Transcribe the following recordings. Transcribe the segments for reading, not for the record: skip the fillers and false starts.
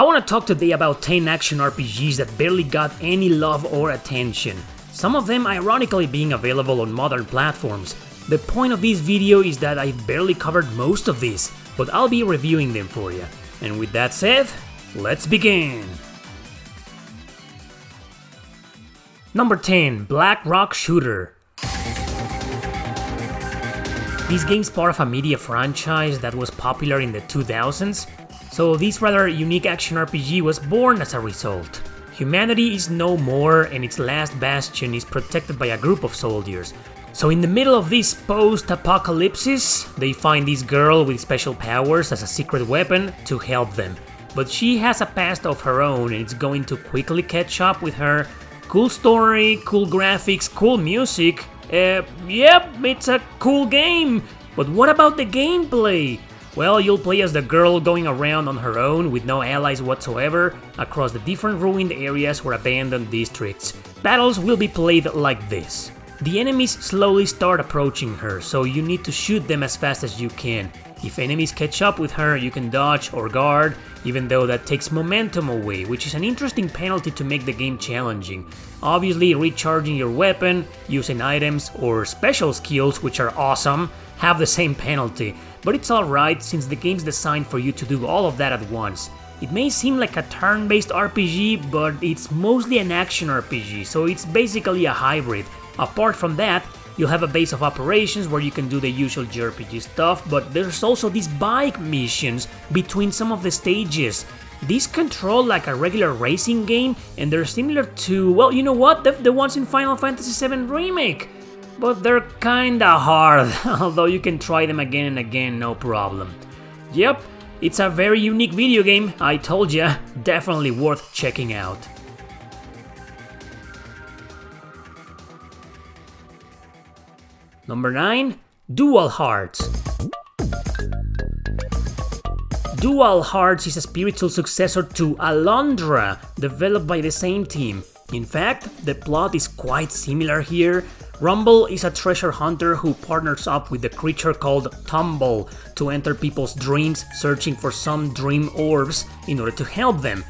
I want to talk today about 10 action RPGs that barely got any love or attention. Some of them ironically being available on modern platforms. The point of this video is that I barely covered most of these, but I'll be reviewing them for you. And with that said, let's begin! Number 10. Black Rock Shooter. This game's part of a media franchise that was popular in the 2000s, so this rather unique action RPG was born as a result. Humanity is no more and its last bastion is protected by a group of soldiers. So in the middle of this post-apocalypse, they find this girl with special powers as a secret weapon to help them. But she has a past of her own and it's going to quickly catch up with her. Cool story, cool graphics, cool music. Yep, it's a cool game. But what about the gameplay? Well, you'll play as the girl going around on her own with no allies whatsoever across the different ruined areas or abandoned districts. Battles will be played like this. The enemies slowly start approaching her, so you need to shoot them as fast as you can. If enemies catch up with her, you can dodge or guard, even though that takes momentum away, which is an interesting penalty to make the game challenging. Obviously, recharging your weapon, using items, or special skills, which are awesome, have the same penalty, but it's alright since the game's designed for you to do all of that at once. It may seem like a turn-based RPG, but it's mostly an action RPG, so it's basically a hybrid. Apart from that, you'll have a base of operations where you can do the usual JRPG stuff, but there's also these bike missions between some of the stages. These control like a regular racing game, and they're similar to, well, you know what, the ones in Final Fantasy VII Remake. But they're kinda hard, although you can try them again and again, no problem. Yep, it's a very unique video game, I told ya, definitely worth checking out. Number 9. Dual Hearts. Dual Hearts is a spiritual successor to Alundra, developed by the same team. In fact, the plot is quite similar here. Rumble is a treasure hunter who partners up with the creature called Tumble to enter people's dreams, searching for some dream orbs in order to help them.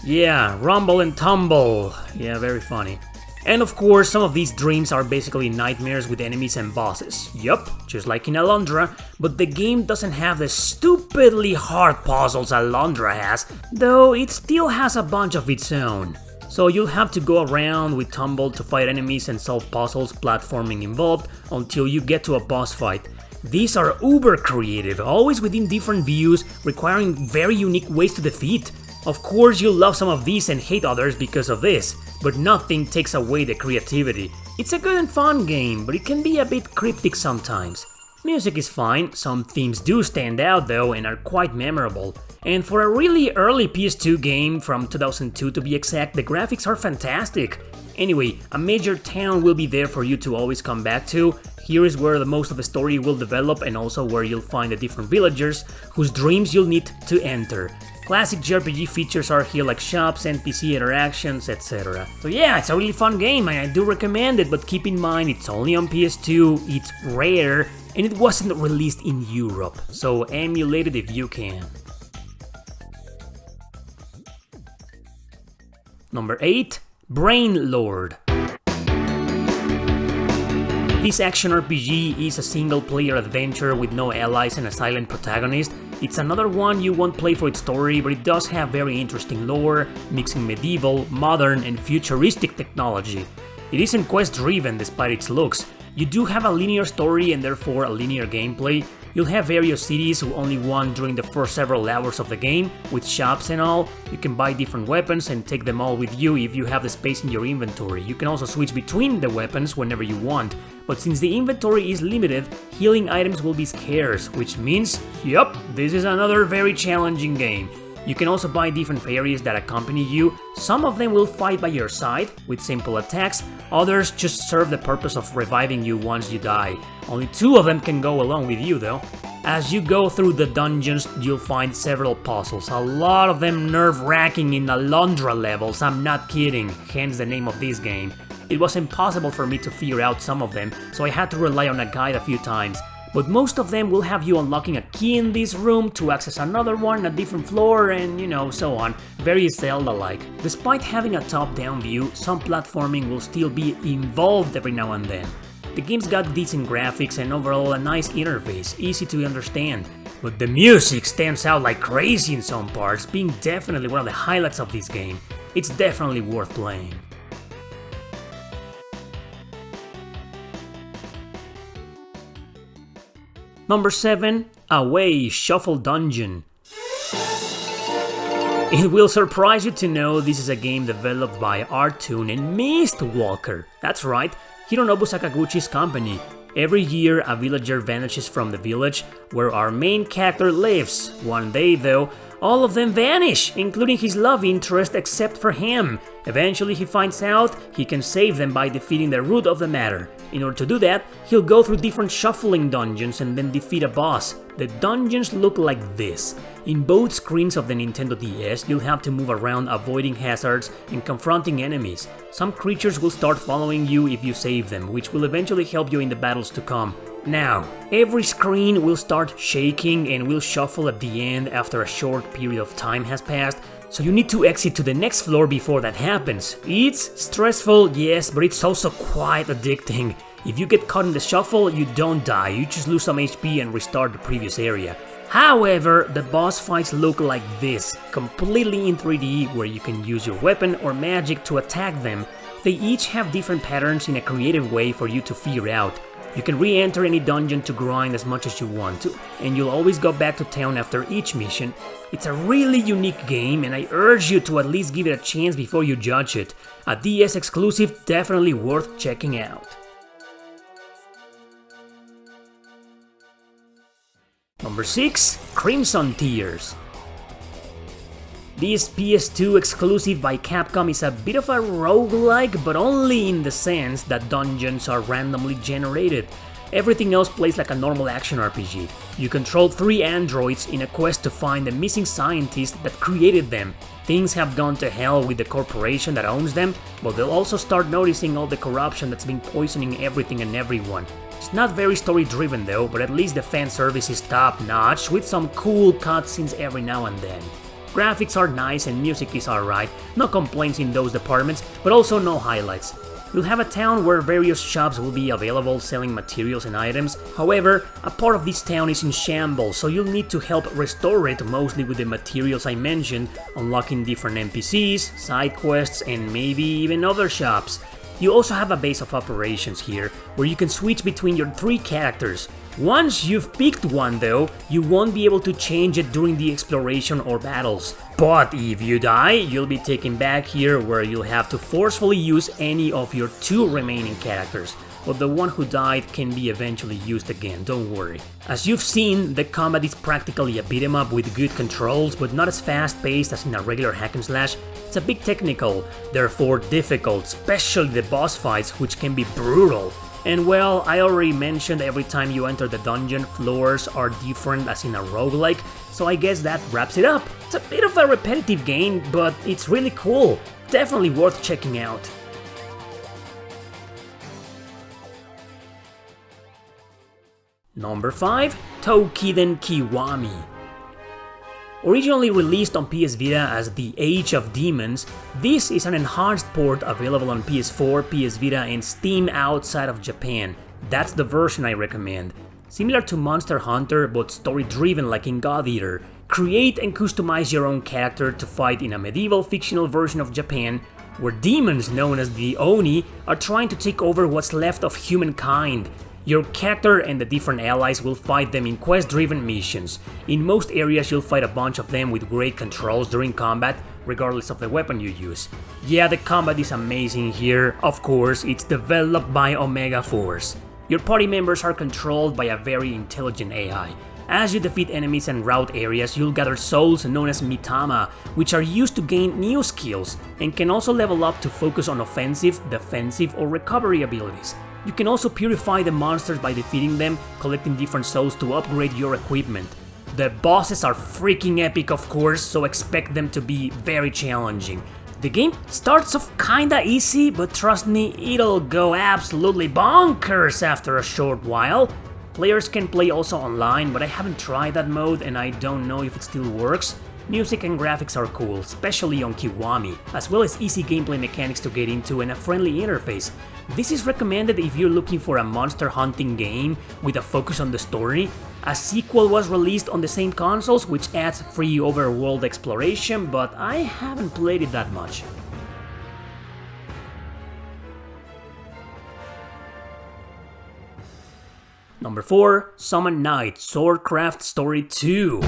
Yeah, Rumble and Tumble. Yeah, very funny. And of course, some of these dreams are basically nightmares with enemies and bosses. Yup, just like in Alundra, but the game doesn't have the stupidly hard puzzles Alundra has, though it still has a bunch of its own. So you'll have to go around with Tumble to fight enemies and solve puzzles, platforming involved, until you get to a boss fight. These are uber creative, always within different views, requiring very unique ways to defeat. Of course you'll love some of these and hate others because of this, but nothing takes away the creativity. It's a good and fun game, but it can be a bit cryptic sometimes. Music is fine, some themes do stand out though and are quite memorable. And for a really early PS2 game, from 2002 to be exact, the graphics are fantastic. Anyway, a major town will be there for you to always come back to. Here is where the most of the story will develop and also where you'll find the different villagers whose dreams you'll need to enter. Classic JRPG features are here like shops, NPC interactions, etc. So yeah, it's a really fun game and I do recommend it, but keep in mind it's only on PS2, it's rare, and it wasn't released in Europe, so emulate it if you can. Number 8. Brain Lord. This action RPG is a single-player adventure with no allies and a silent protagonist. It's another one you won't play for its story, but it does have very interesting lore, mixing medieval, modern, and futuristic technology. It isn't quest-driven despite its looks. You do have a linear story and therefore a linear gameplay. You'll have various cities, only one during the first several hours of the game, with shops and all. You can buy different weapons and take them all with you if you have the space in your inventory. You can also switch between the weapons whenever you want. But since the inventory is limited, healing items will be scarce, which means, yup, this is another very challenging game. You can also buy different fairies that accompany you. Some of them will fight by your side with simple attacks, others just serve the purpose of reviving you once you die. Only 2 of them can go along with you though. As you go through the dungeons, you'll find several puzzles, a lot of them nerve-wracking in Alundra levels, I'm not kidding, hence the name of this game. It was impossible for me to figure out some of them, so I had to rely on a guide a few times. but most of them will have you unlocking a key in this room to access another one on a different floor and so on, very Zelda-like. Despite having a top-down view, some platforming will still be involved every now and then. The game's got decent graphics and overall a nice interface, easy to understand. But the music stands out like crazy in some parts, being definitely one of the highlights of this game. It's definitely worth playing. Number 7. Away Shuffle Dungeon. It will surprise you to know this is a game developed by Toen and Mistwalker. That's right, Hironobu Sakaguchi's company. Every year, a villager vanishes from the village where our main character lives. One day, though, all of them vanish, including his love interest except for him. Eventually, he finds out he can save them by defeating the root of the matter. In order to do that, he'll go through different shuffling dungeons and then defeat a boss. The dungeons look like this. In both screens of the Nintendo DS, you'll have to move around avoiding hazards and confronting enemies. Some creatures will start following you if you save them, which will eventually help you in the battles to come. Now, every screen will start shaking and will shuffle at the end after a short period of time has passed, so you need to exit to the next floor before that happens. It's stressful, yes, but it's also quite addicting. If you get caught in the shuffle, you don't die, you just lose some HP and restart the previous area. However, the boss fights look like this, completely in 3D, where you can use your weapon or magic to attack them. They each have different patterns in a creative way for you to figure out. You can re-enter any dungeon to grind as much as you want to, and you'll always go back to town after each mission. It's a really unique game, and I urge you to at least give it a chance before you judge it. A DS exclusive, definitely worth checking out. Number 6. Crimson Tears. This PS2 exclusive by Capcom is a bit of a roguelike, but only in the sense that dungeons are randomly generated. Everything else plays like a normal action RPG. You control 3 androids in a quest to find the missing scientist that created them. Things have gone to hell with the corporation that owns them, but they'll also start noticing all the corruption that's been poisoning everything and everyone. It's not very story driven though, but at least the fan service is top notch with some cool cutscenes every now and then. Graphics are nice and music is alright, no complaints in those departments, but also no highlights. You'll have a town where various shops will be available selling materials and items. However, a part of this town is in shambles, so you'll need to help restore it mostly with the materials I mentioned, unlocking different NPCs, side quests, and maybe even other shops. You also have a base of operations here, where you can switch between your 3 characters. Once you've picked one though, you won't be able to change it during the exploration or battles. But if you die, you'll be taken back here where you'll have to forcefully use any of your 2 remaining characters. But the one who died can be eventually used again, don't worry. As you've seen, the combat is practically a beat 'em up with good controls, but not as fast paced as in a regular hack and slash. It's a bit technical, therefore difficult, especially the boss fights, which can be brutal. And well, I already mentioned every time you enter the dungeon, floors are different as in a roguelike, so I guess that wraps it up. It's a bit of a repetitive game, but it's really cool. Definitely worth checking out. Number 5. Toen Kiwami. Originally released on PS Vita as The Age of Demons, this is an enhanced port available on PS4, PS Vita, and Steam outside of Japan. That's the version I recommend. Similar to Monster Hunter, but story-driven like in God Eater. Create and customize your own character to fight in a medieval fictional version of Japan, where demons known as the Oni are trying to take over what's left of humankind. Your character and the different allies will fight them in quest-driven missions. In most areas you'll fight a bunch of them with great controls during combat, regardless of the weapon you use. Yeah, the combat is amazing here, of course, it's developed by Omega Force. Your party members are controlled by a very intelligent AI. As you defeat enemies and route areas, you'll gather souls known as Mitama, which are used to gain new skills, and can also level up to focus on offensive, defensive, or recovery abilities. You can also purify the monsters by defeating them, collecting different souls to upgrade your equipment. The bosses are freaking epic of course, so expect them to be very challenging. The game starts off kinda easy, but trust me, it'll go absolutely bonkers after a short while. Players can play also online, but I haven't tried that mode and I don't know if it still works. Music and graphics are cool, especially on Kiwami, as well as easy gameplay mechanics to get into and a friendly interface. This is recommended if you're looking for a monster hunting game with a focus on the story. A sequel was released on the same consoles, which adds free overworld exploration, but I haven't played it that much. Number 4, Summon Night, Swordcraft Story 2.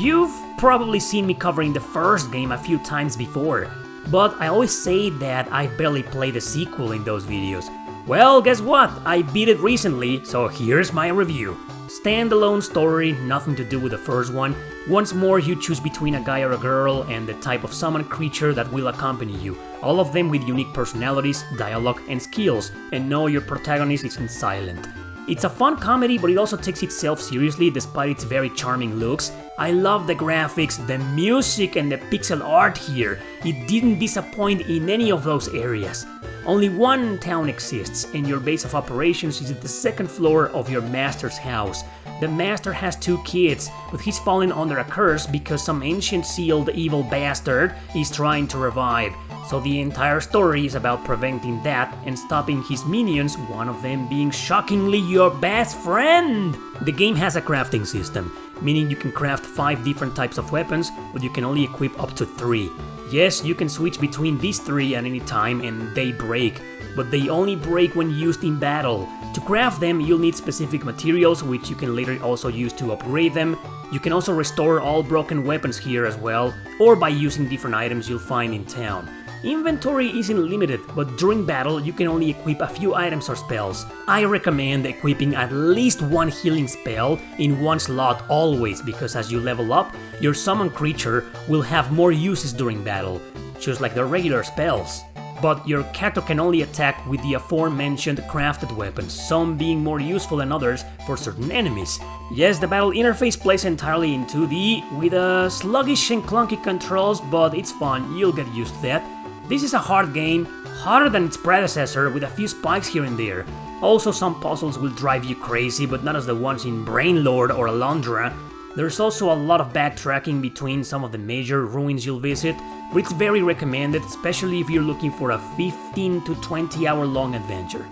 You've probably seen me covering the first game a few times before, but I always say that I've barely played the sequel in those videos. Well, guess what? I beat it recently, so here's my review. Standalone story, nothing to do with the first one. Once more, you choose between a guy or a girl and the type of summoned creature that will accompany you. All of them with unique personalities, dialogue, and skills, and no, your protagonist isn't silent. It's a fun comedy, but it also takes itself seriously despite its very charming looks. I love the graphics, the music, and the pixel art here. It didn't disappoint in any of those areas. Only one town exists, and your base of operations is at the second floor of your master's house. The master has 2 kids, but he's fallen under a curse because some ancient sealed evil bastard is trying to revive. So the entire story is about preventing that and stopping his minions, one of them being shockingly your best friend! The game has a crafting system, meaning you can craft 5 different types of weapons, but you can only equip up to 3. Yes, you can switch between these 3 at any time and they break, but they only break when used in battle. To craft them, you'll need specific materials, which you can later also use to upgrade them. You can also restore all broken weapons here as well, or by using different items you'll find in town. Inventory isn't limited, but during battle you can only equip a few items or spells. I recommend equipping at least 1 healing spell in 1 slot always, because as you level up, your summoned creature will have more uses during battle, just like the regular spells. But your character can only attack with the aforementioned crafted weapons, some being more useful than others for certain enemies. Yes, the battle interface plays entirely in 2D, with sluggish and clunky controls, but it's fun, you'll get used to that. This is a hard game, harder than its predecessor with a few spikes here and there. Also, some puzzles will drive you crazy, but not as the ones in Brainlord or Alondra. There's also a lot of backtracking between some of the major ruins you'll visit, but it's very recommended, especially if you're looking for a 15 to 20 hour long adventure.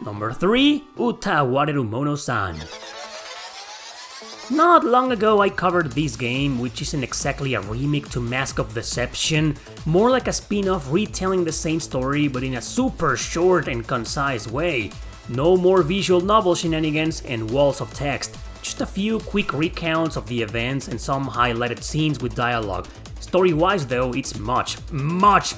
Number 3, Utummonosan. Not long ago I covered this game, which isn't exactly a remake to Mask of Deception, more like a spin-off retelling the same story but in a super short and concise way. No more visual novel shenanigans and walls of text, just a few quick recounts of the events and some highlighted scenes with dialogue. Story-wise though, it's much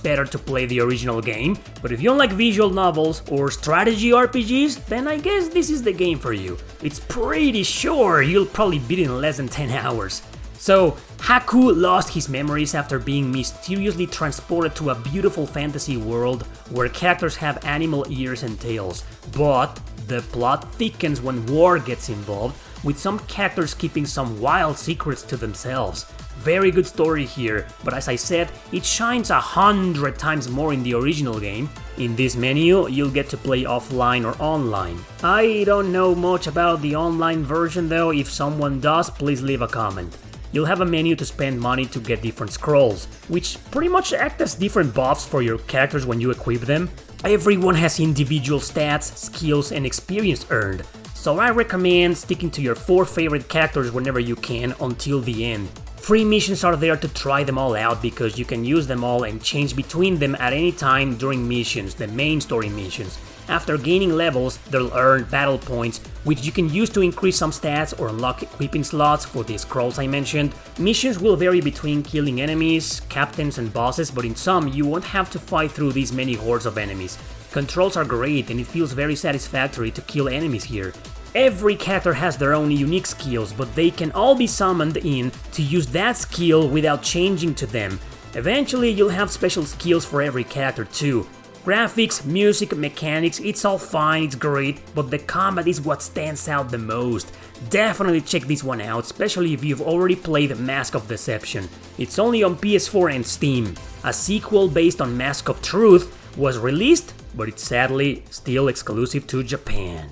better to play the original game, but if you don't like visual novels or strategy RPGs, then I guess this is the game for you. It's pretty sure you'll probably beat it in less than 10 hours. So, Haku lost his memories after being mysteriously transported to a beautiful fantasy world where characters have animal ears and tails, but the plot thickens when war gets involved, with some characters keeping some wild secrets to themselves. Very good story here, but as I said, it shines 100 times more in the original game. In this menu, you'll get to play offline or online. I don't know much about the online version though, if someone does, please leave a comment. You'll have a menu to spend money to get different scrolls, which pretty much act as different buffs for your characters when you equip them. Everyone has individual stats, skills, and experience earned, so I recommend sticking to your 4 favorite characters whenever you can until the end. Free missions are there to try them all out because you can use them all and change between them at any time during missions, the main story missions. After gaining levels, they'll earn battle points, which you can use to increase some stats or unlock equipping slots for the scrolls I mentioned. Missions will vary between killing enemies, captains and bosses, but in some you won't have to fight through these many hordes of enemies. Controls are great and it feels very satisfactory to kill enemies here. Every character has their own unique skills, but they can all be summoned in to use that skill without changing to them. Eventually you'll have special skills for every character too. Graphics, music, mechanics, it's all fine, it's great, but the combat is what stands out the most. Definitely check this one out, especially if you've already played Mask of Deception. It's only on PS4 and Steam. A sequel based on Mask of Truth was released, but it's sadly still exclusive to Japan.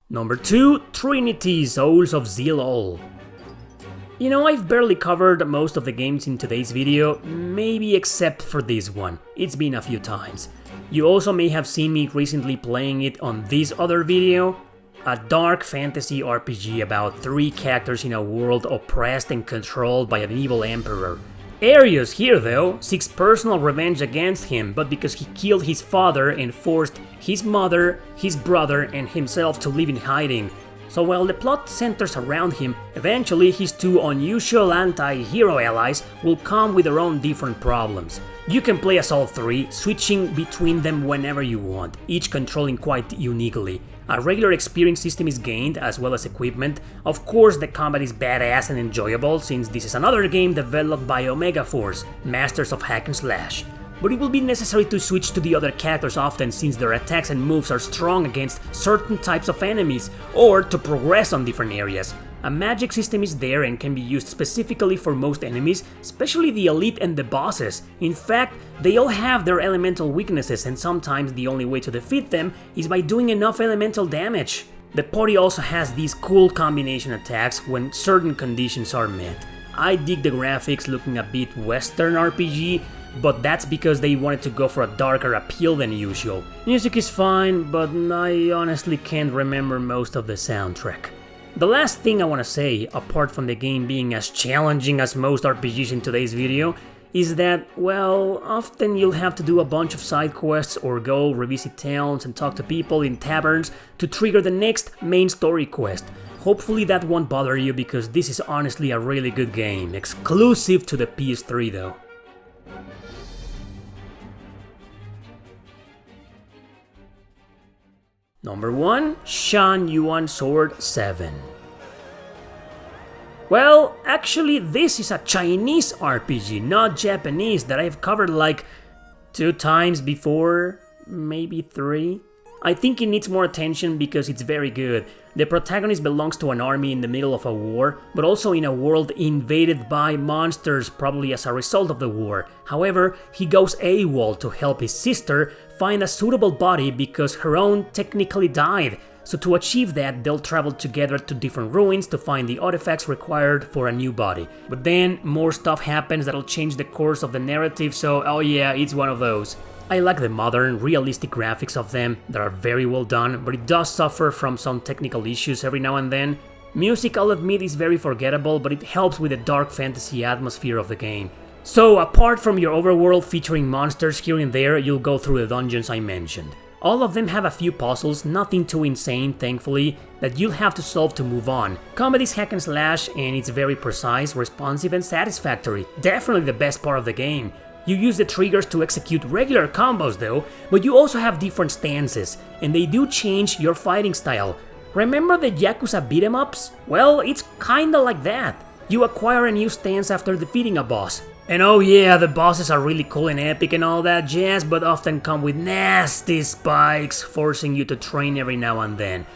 Number 2, Trinity Souls of Zol. You know, I've barely covered most of the games in today's video, maybe except for this one. It's been a few times. You also may have seen me recently playing it on this other video. A dark fantasy RPG about 3 characters in a world oppressed and controlled by an evil emperor. Arius here though seeks personal revenge against him, but because he killed his father and forced his mother, his brother and himself to live in hiding. So while the plot centers around him, eventually his 2 unusual anti-hero allies will come with their own different problems. You can play as all 3, switching between them whenever you want, each controlling quite uniquely. A regular experience system is gained, as well as equipment. Of course, the combat is badass and enjoyable, since this is another game developed by Omega Force, masters of hack and slash. But it will be necessary to switch to the other characters often, since their attacks and moves are strong against certain types of enemies, or to progress on different areas. A magic system is there and can be used specifically for most enemies, especially the elite and the bosses. In fact, they all have their elemental weaknesses, and sometimes the only way to defeat them is by doing enough elemental damage. The party also has these cool combination attacks when certain conditions are met. I dig the graphics looking a bit Western RPG, but that's because they wanted to go for a darker appeal than usual. Music is fine, but I honestly can't remember most of the soundtrack. The last thing I want to say, apart from the game being as challenging as most RPGs in today's video, is that, well, often you'll have to do a bunch of side quests or go revisit towns and talk to people in taverns to trigger the next main story quest. Hopefully that won't bother you, because this is honestly a really good game, exclusive to the PS3 though. Number 1, Shan Yuan Sword 7. Well, actually this is a Chinese RPG, not Japanese, that I've covered like 2 times before, maybe 3. I think it needs more attention because it's very good. The protagonist belongs to an army in the middle of a war, but also in a world invaded by monsters, probably as a result of the war. However, he goes AWOL to help his sister find a suitable body because her own technically died. So to achieve that, they'll travel together to different ruins to find the artifacts required for a new body. But then more stuff happens that'll change the course of the narrative, so oh yeah, it's one of those. I like the modern, realistic graphics of them that are very well done, but it does suffer from some technical issues every now and then. Music, I'll admit, is very forgettable, but it helps with the dark fantasy atmosphere of the game. So apart from your overworld featuring monsters here and there, you'll go through the dungeons I mentioned. All of them have a few puzzles, nothing too insane thankfully, that you'll have to solve to move on. Combat is hack and slash, and it's very precise, responsive and satisfactory. Definitely the best part of the game. You use the triggers to execute regular combos though, but you also have different stances, and they do change your fighting style. Remember the Yakuza beat-em-ups? Well, it's kinda like that. You acquire a new stance after defeating a boss. And oh yeah, the bosses are really cool and epic and all that jazz, but often come with nasty spikes, forcing you to train every now and then.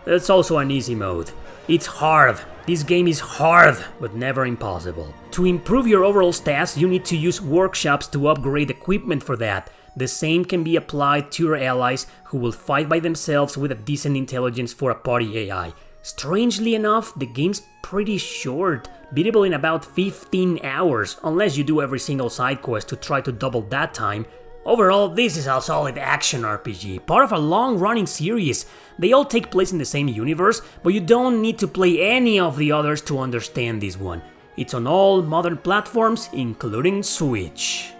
That's also an easy mode. It's hard. This game is hard, but never impossible. To improve your overall stats, you need to use workshops to upgrade equipment for that. The same can be applied to your allies, who will fight by themselves with a decent intelligence for a party AI. Strangely enough, the game's pretty short, beatable in about 15 hours, unless you do every single side quest to try to double that time. Overall, this is a solid action RPG, part of a long-running series. They all take place in the same universe, but you don't need to play any of the others to understand this one. It's on all modern platforms, including Switch.